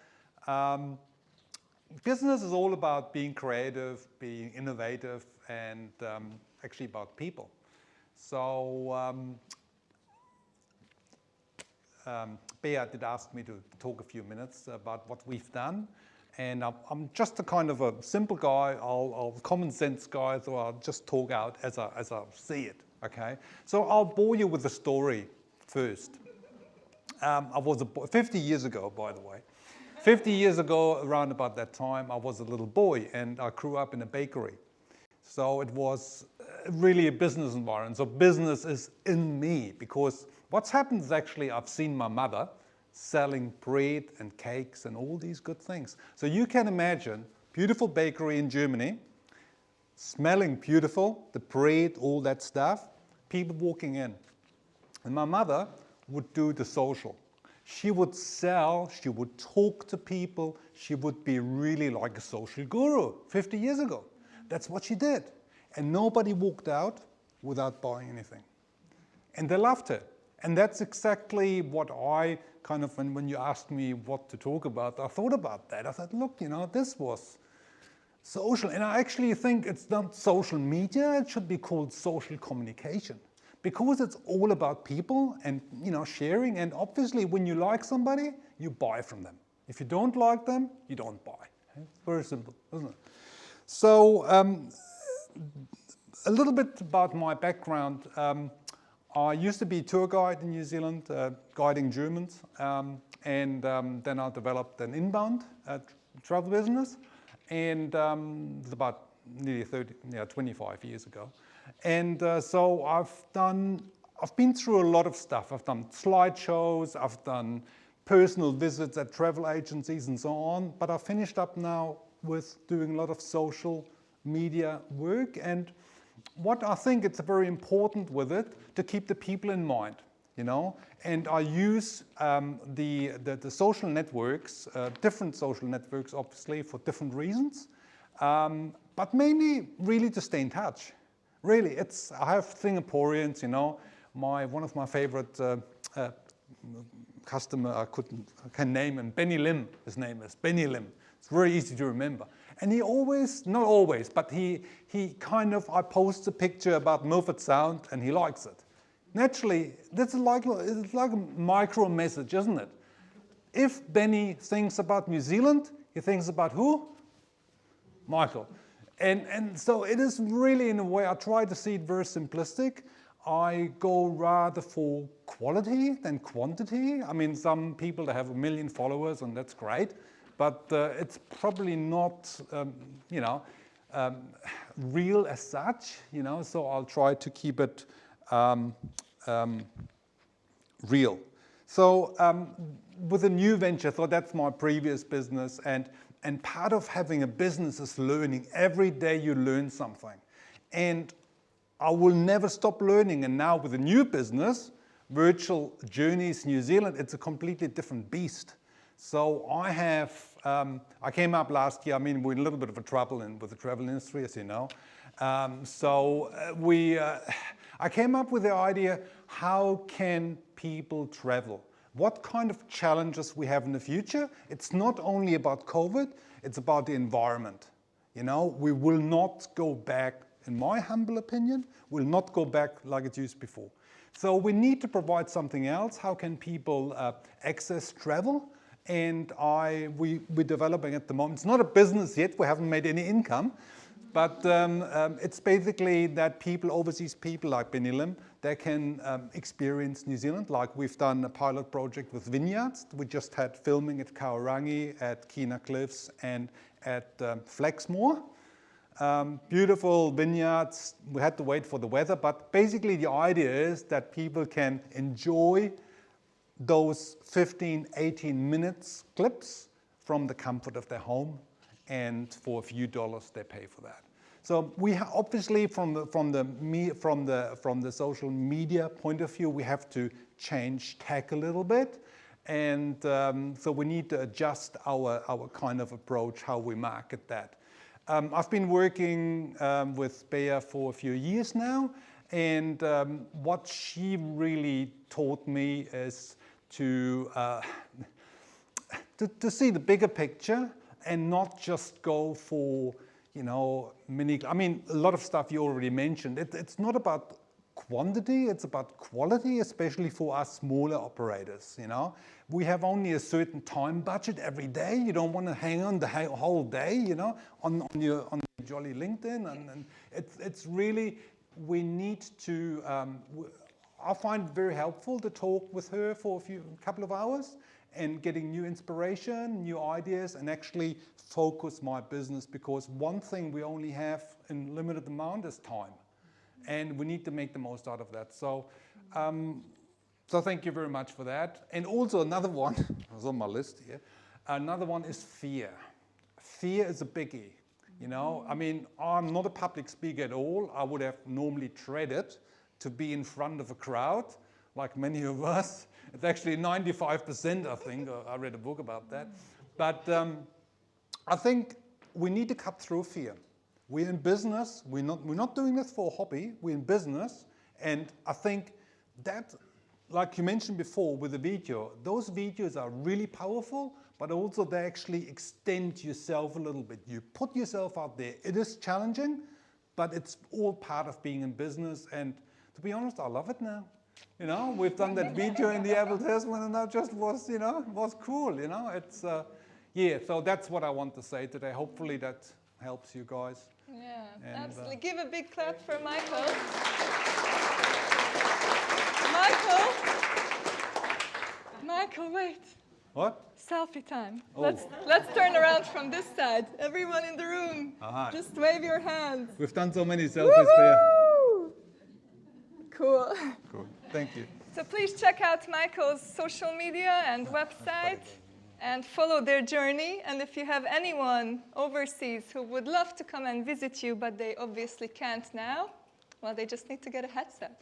Business is all about being creative, being innovative, and actually about people. So Bea did ask me to talk a few minutes about what we've done. And I'm just a kind of a simple guy, I'll common sense guy, so I'll just talk out as I see it, okay? So I'll bore you with the story first. I was 50 years ago, by the way. 50 years ago, around about that time, I was a little boy and I grew up in a bakery. So it was really a business environment. So business is in me because what's happened is actually I've seen my mother selling bread and cakes and all these good things. So you can imagine, beautiful bakery in Germany, smelling beautiful, the bread, all that stuff, people walking in. And my mother would do the social. She would sell, she would talk to people, she would be really like a social guru 50 years ago. That's what she did. And nobody walked out without buying anything. And they loved her. And that's exactly what I kind of, when you asked me what to talk about, I thought about that. I thought, look, you know, this was social. And I actually think it's not social media, it should be called social communication. Because it's all about people and, you know, sharing. And obviously, when you like somebody, you buy from them. If you don't like them, you don't buy. It's very simple, isn't it? So, a little bit about my background. I used to be a tour guide in New Zealand, guiding Germans, and then I developed an inbound travel business, and it was about nearly 25 years ago. And so I've been through a lot of stuff. I've done slideshows, I've done personal visits at travel agencies and so on, but I've finished up now with doing a lot of social media work. And what I think it's very important with it to keep the people in mind, you know. And I use the social networks, different social networks, obviously, for different reasons, but mainly really to stay in touch. Really, I have Singaporeans, you know. One of my favorite customer, I can name him, Benny Lim. His name is Benny Lim. It's very easy to remember. And he always, not always, but he kind of, I post a picture about Milford Sound and he likes it. Naturally, it's like a micro message, isn't it? If Benny thinks about New Zealand, he thinks about who? Michael. And so it is really, in a way, I try to see it very simplistic. I go rather for quality than quantity. I mean, some people that have 1 million followers, and that's great. But it's probably not, you know, real as such, you know, so I'll try to keep it real. So with a new venture, so that's my previous business, and part of having a business is learning. Every day you learn something. And I will never stop learning. And now with a new business, Virtual Journeys New Zealand, it's a completely different beast. So I came up last year, I mean, we're in a little bit of a trouble with the travel industry, as you know. I came up with the idea, how can people travel? What kind of challenges we have in the future? It's not only about COVID, it's about the environment. You know, we will not go back, in my humble opinion, we'll not go back like it used before. So we need to provide something else. How can people access travel? And we're developing at the moment. It's not a business yet. We haven't made any income. But it's basically that overseas people like Benilim, they can experience New Zealand. Like we've done a pilot project with vineyards. We just had filming at Kaurangi, at Kina Cliffs, and at Flexmoor. Beautiful vineyards. We had to wait for the weather. But basically the idea is that people can enjoy those 15, 18 minutes clips from the comfort of their home. And for a few dollars, they pay for that. So we obviously, from the social media point of view, we have to change tack a little bit, and so we need to adjust our kind of approach, how we market that. I've been working with Bea for a few years now, and what she really taught me is to see the bigger picture. And not just go for, a lot of stuff you already mentioned. It's not about quantity, it's about quality, especially for us smaller operators, We have only a certain time budget every day. You don't want to hang on the whole day, on your jolly LinkedIn. And it's really, we need to, I find it very helpful to talk with her for a couple of hours. And getting new inspiration, new ideas, and actually focus my business, because one thing we only have in limited amount is time, and we need to make the most out of that. So, so thank you very much for that. And also another one, was on my list here, another one is fear. Fear is a biggie, I'm not a public speaker at all. I would have normally dreaded to be in front of a crowd, like many of us. It's actually 95%, I think. I read a book about that. But I think we need to cut through fear. We're in business. We're not doing this for a hobby. We're in business. And I think that, like you mentioned before with the video, those videos are really powerful, but also they actually extend yourself a little bit. You put yourself out there. It is challenging, but it's all part of being in business. And to be honest, I love it now. We've done that video in the advertisement, and that just was, was cool. It's, so that's what I want to say today. Hopefully that helps you guys. Yeah, absolutely. Give a big clap for Michael. Michael, wait. What? Selfie time. Oh. Let's turn around from this side. Everyone in the room, just wave your hands. We've done so many selfies there. Cool. Cool. Thank you. So please check out Michael's social media and website and follow their journey. And if you have anyone overseas who would love to come and visit you, but they obviously can't now, well, they just need to get a headset.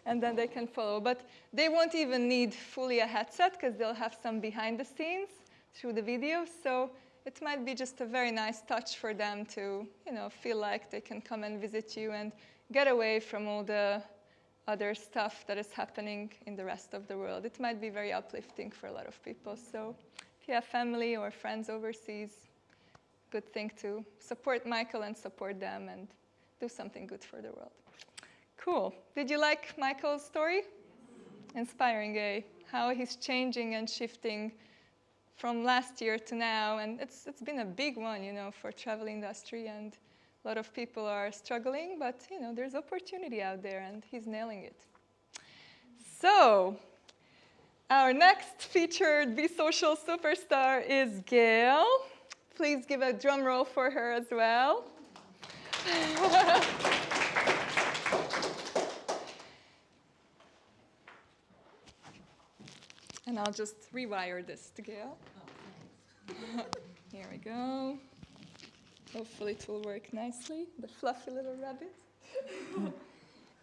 And then they can follow. But they won't even need fully a headset, because they'll have some behind the scenes through the videos. So it might be just a very nice touch for them to, feel like they can come and visit you and get away from all the other stuff that is happening in the rest of the world. It might be very uplifting for a lot of people. So if you have family or friends overseas, good thing to support Michael and support them and do something good for the world. Cool. Did you like Michael's story? Inspiring, eh? How he's changing and shifting from last year to now. And it's been a big one, for travel industry, and a lot of people are struggling, but there's opportunity out there, and he's nailing it. So, our next featured Be Social superstar is Gail. Please give a drum roll for her as well. And I'll just rewire this to Gail. Here we go. Hopefully it will work nicely, the fluffy little rabbit.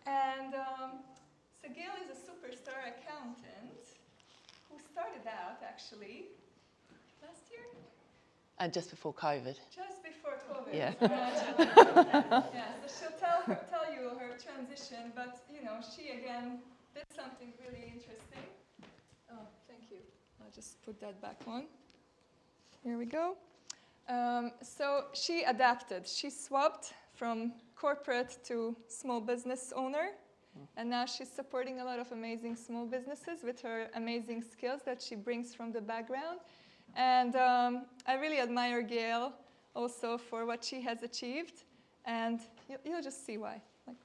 And so Gail is a superstar accountant who started out, actually, last year? Just before COVID. Just before COVID. Yeah. Yeah, so she'll tell you her transition, but she again did something really interesting. Oh, thank you. I'll just put that back on. Here we go. So she adapted. She swapped from corporate to small business owner. And now she's supporting a lot of amazing small businesses with her amazing skills that she brings from the background. And I really admire Gail also for what she has achieved. And you'll just see why. Like,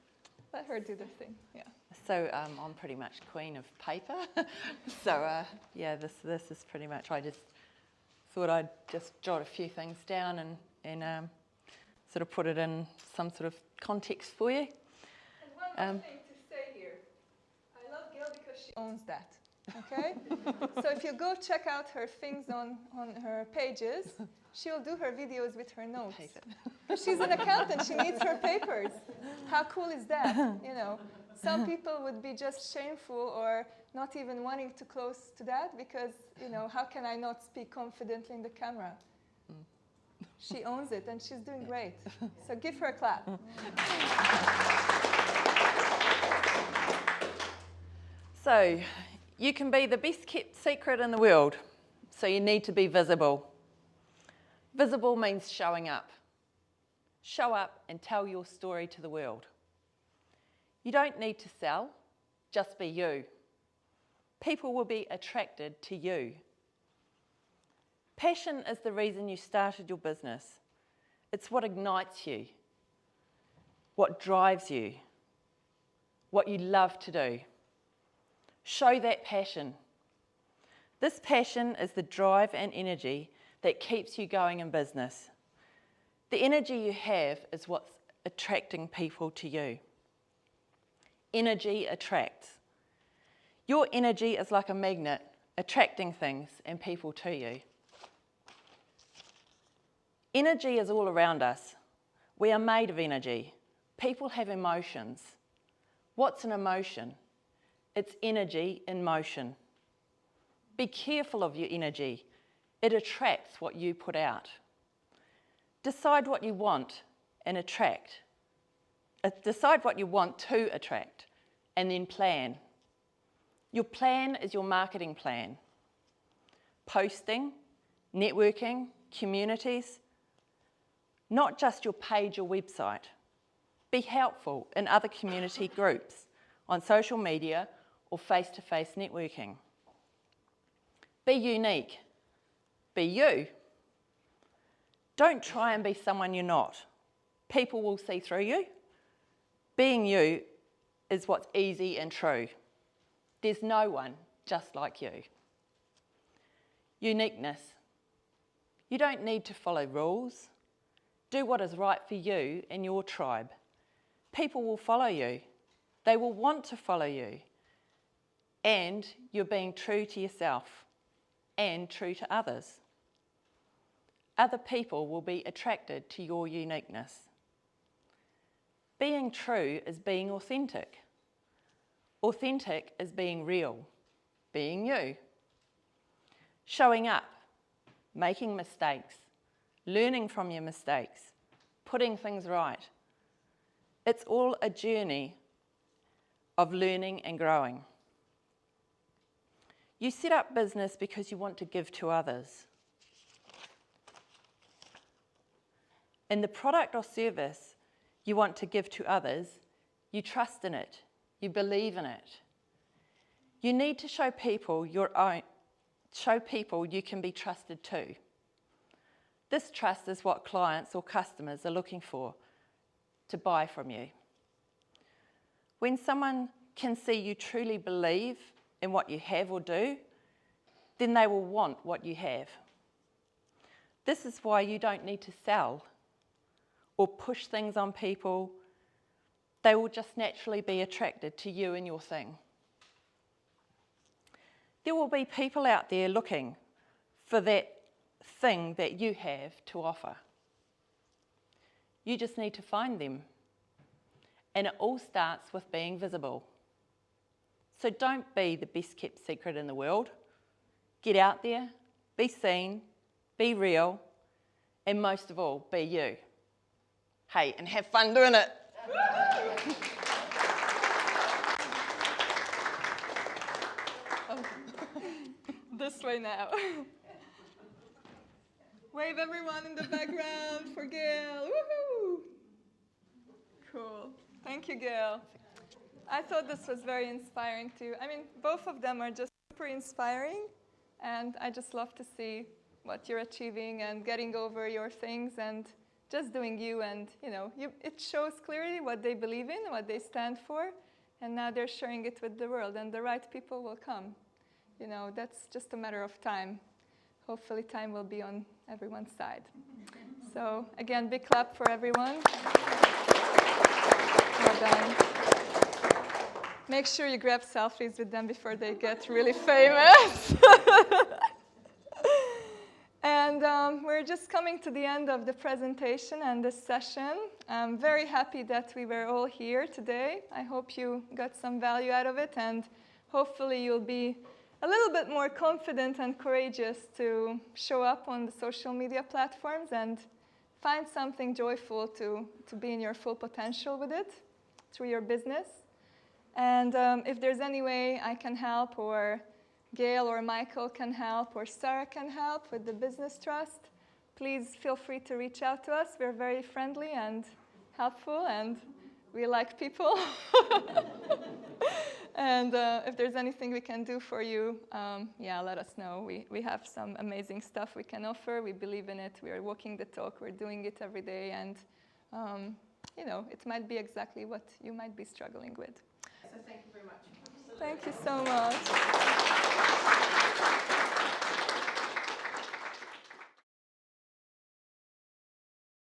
let her do the thing. Yeah. So I'm pretty much queen of paper. So yeah, this is pretty much, I just thought I'd just jot a few things down and sort of put it in some sort of context for you. And one more thing to say here. I love Gail because she owns that. Okay? So if you go check out her things on her pages, she'll do her videos with her notes. She's an accountant. She needs her papers. How cool is that? You know, some people would be just shameful or not even wanting to close to that because, you know, how can I not speak confidently in the camera? She owns it and she's doing great. So give her a clap. So you can be the best kept secret in the world, so you need to be visible. Visible means showing up. Show up and tell your story to the world. You don't need to sell, just be you. People will be attracted to you. Passion is the reason you started your business. It's what ignites you, what drives you, what you love to do. Show that passion. This passion is the drive and energy that keeps you going in business. The energy you have is what's attracting people to you. Energy attracts. Your energy is like a magnet, attracting things and people to you. Energy is all around us. We are made of energy. People have emotions. What's an emotion? It's energy in motion. Be careful of your energy. It attracts what you put out. Decide what you want and attract. Decide what you want to attract and then plan. Your plan is your marketing plan. Posting, networking, communities, not just your page or website. Be helpful in other community groups on social media or face-to-face networking. Be unique. Be you. Don't try and be someone you're not. People will see through you. Being you is what's easy and true. There's no one just like you. Uniqueness. You don't need to follow rules. Do what is right for you and your tribe. People will follow you. They will want to follow you. And you're being true to yourself and true to others. Other people will be attracted to your uniqueness. Being true is being authentic. Authentic is being real, being you. Showing up, making mistakes, learning from your mistakes, putting things right. It's all a journey of learning and growing. You set up business because you want to give to others. In the product or service you want to give to others, you trust in it, you believe in it. You need to show people you can be trusted too. This trust is what clients or customers are looking for to buy from you. When someone can see you truly believe in what you have or do, then they will want what you have. This is why you don't need to sell or push things on people. They will just naturally be attracted to you and your thing. There will be people out there looking for that thing that you have to offer. You just need to find them. And it all starts with being visible. So don't be the best kept secret in the world. Get out there, be seen, be real, and most of all, be you. Hey, and have fun doing it. This way now. Wave everyone in the background for Gail. Woohoo! Cool. Thank you, Gail. I thought this was very inspiring too. I mean, both of them are just super inspiring, and I just love to see what you're achieving and getting over your things and just doing you. And it shows clearly what they believe in, what they stand for, and now they're sharing it with the world, and the right people will come. That's just a matter of time. Hopefully time will be on everyone's side. So again, big clap for everyone. Well done. Make sure you grab selfies with them before they get really famous. And we're just coming to the end of the presentation and this session. I'm very happy that we were all here today. I hope you got some value out of it, and hopefully you'll be a little bit more confident and courageous to show up on the social media platforms and find something joyful to be in your full potential with it through your business. And if there's any way I can help, or Gail or Michael can help, or Sarah can help with the Business Trust, please feel free to reach out to us. We're very friendly and helpful, and we like people. And if there's anything we can do for you, let us know. We have some amazing stuff we can offer. We believe in it. We are walking the talk. We're doing it every day. And, it might be exactly what you might be struggling with. So thank you very much. Thank you so much.